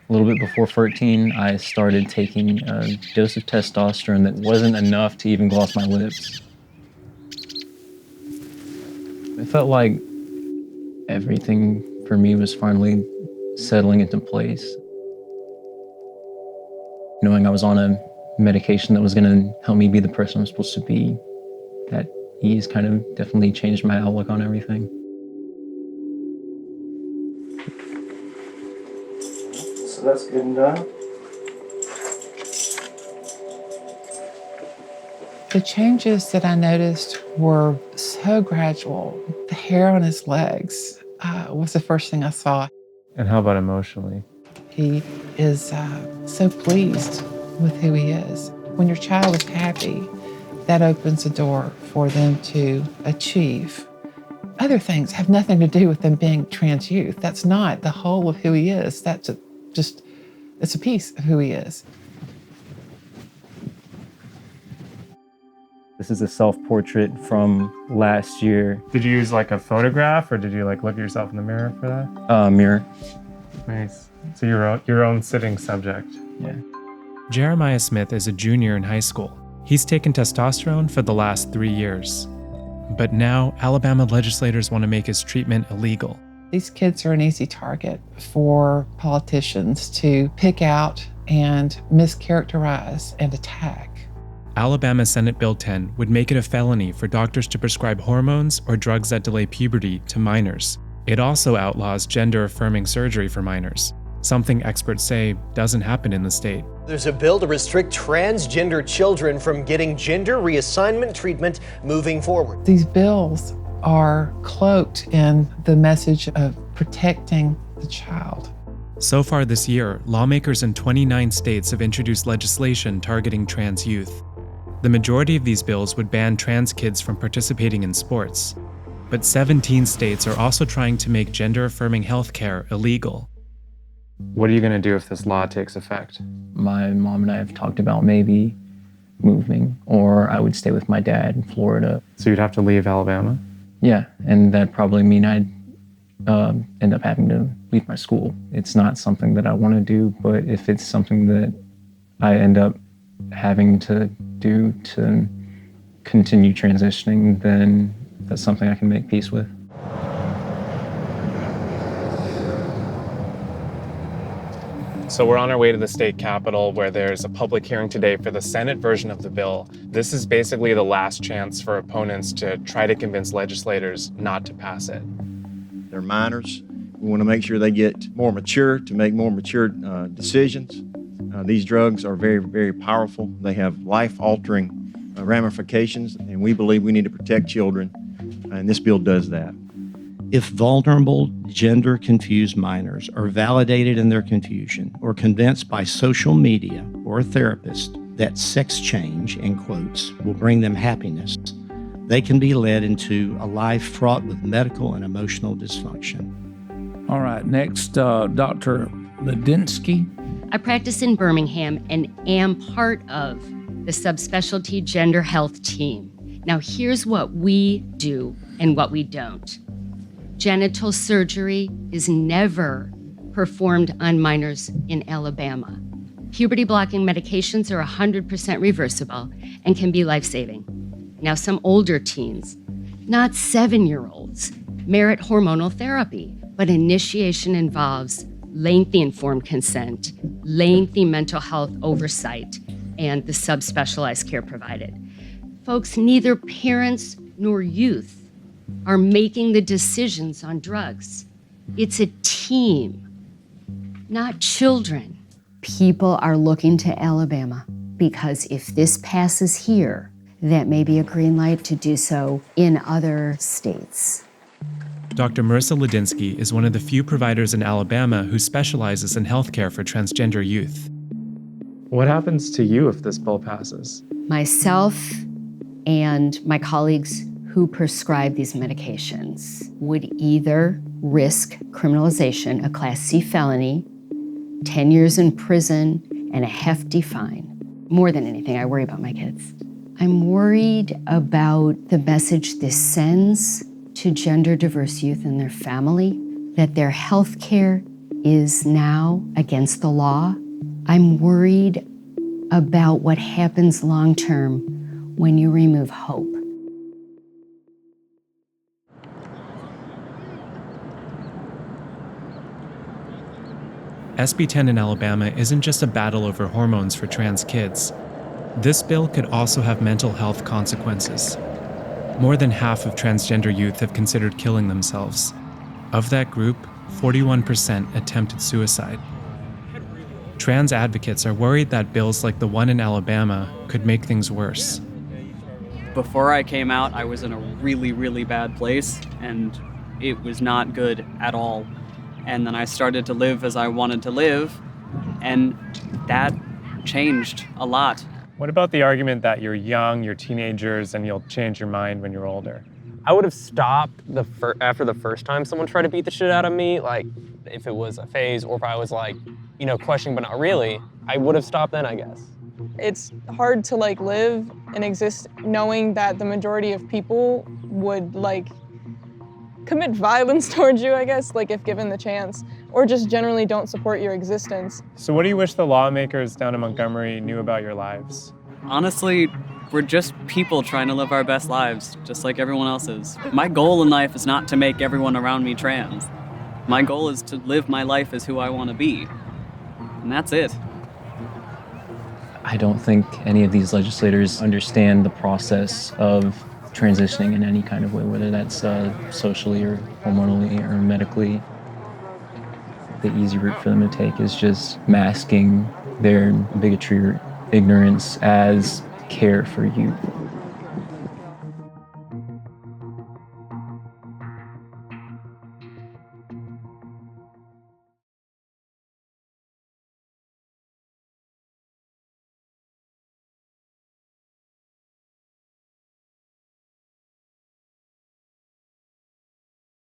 A little bit before 13, I started taking a dose of testosterone that wasn't enough to even gloss my lips. It felt like everything for me was finally settling into place. Knowing I was on a medication that was going to help me be the person I'm supposed to be, that ease kind of definitely changed my outlook on everything. So that's good and done. The changes that I noticed were so gradual. The hair on his legs was the first thing I saw. And how about emotionally? He is so pleased with who he is. When your child is happy, that opens a door for them to achieve. Other things have nothing to do with them being trans youth. That's not the whole of who he is. That's it's a piece of who he is. This is a self-portrait from last year. Did you use like a photograph or did you like look at yourself in the mirror for that? Mirror. Nice. So your own sitting subject. Yeah. Jeremiah Smith is a junior in high school. He's taken testosterone for the last 3 years. But now, Alabama legislators want to make his treatment illegal. These kids are an easy target for politicians to pick out and mischaracterize and attack. Alabama Senate Bill 10 would make it a felony for doctors to prescribe hormones or drugs that delay puberty to minors. It also outlaws gender-affirming surgery for minors, something experts say doesn't happen in the state. There's a bill to restrict transgender children from getting gender reassignment treatment moving forward. These bills are cloaked in the message of protecting the child. So far this year, lawmakers in 29 states have introduced legislation targeting trans youth. The majority of these bills would ban trans kids from participating in sports. But 17 states are also trying to make gender-affirming healthcare illegal. What are you going to do if this law takes effect? My mom and I have talked about maybe moving, or I would stay with my dad in Florida. So you'd have to leave Alabama? Yeah, and that'd probably mean I'd end up having to leave my school. It's not something that I want to do, but if it's something that I end up having to do to continue transitioning, then that's something I can make peace with. So we're on our way to the state capitol where there's a public hearing today for the Senate version of the bill. This is basically the last chance for opponents to try to convince legislators not to pass it. They're minors. We want to make sure they get more mature to make more mature decisions. These drugs are very, very powerful. They have life-altering ramifications, and we believe we need to protect children, and this bill does that. If vulnerable, gender-confused minors are validated in their confusion or convinced by social media or a therapist that sex change, in quotes, will bring them happiness, they can be led into a life fraught with medical and emotional dysfunction. All right, next, Dr. Lidinsky. I practice in Birmingham and am part of the subspecialty gender health team. Now, here's what we do and what we don't. Genital surgery is never performed on minors in Alabama. Puberty-blocking medications are 100% reversible and can be life-saving. Now, some older teens, not 7-year-olds, merit hormonal therapy, but initiation involves lengthy informed consent, lengthy mental health oversight, and the subspecialized care provided. Folks, neither parents nor youth are making the decisions on drugs. It's a team, not children. People are looking to Alabama because if this passes here, that may be a green light to do so in other states. Dr. Marissa Lidinsky is one of the few providers in Alabama who specializes in healthcare for transgender youth. What happens to you if this bill passes? Myself and my colleagues who prescribe these medications would either risk criminalization, a Class C felony, 10 years in prison, and a hefty fine. More than anything, I worry about my kids. I'm worried about the message this sends to gender diverse youth and their family, that their health care is now against the law. I'm worried about what happens long term when you remove hope. SB 10 in Alabama isn't just a battle over hormones for trans kids. This bill could also have mental health consequences. More than half of transgender youth have considered killing themselves. Of that group, 41% attempted suicide. Trans advocates are worried that bills like the one in Alabama could make things worse. Before I came out, I was in a really, really bad place, and it was not good at all. And then I started to live as I wanted to live, and that changed a lot. What about the argument that you're young, you're teenagers, and you'll change your mind when you're older? I would have stopped after the first time someone tried to beat the shit out of me, like if it was a phase or if I was like, questioning but not really, I would have stopped then, I guess. It's hard to live and exist knowing that the majority of people would commit violence towards you, I guess, if given the chance, or just generally don't support your existence. So what do you wish the lawmakers down in Montgomery knew about your lives? Honestly, we're just people trying to live our best lives, just like everyone else is. My goal in life is not to make everyone around me trans. My goal is to live my life as who I want to be. And that's it. I don't think any of these legislators understand the process of transitioning in any kind of way, whether that's socially or hormonally or medically. The easy route for them to take is just masking their bigotry or ignorance as care for youth.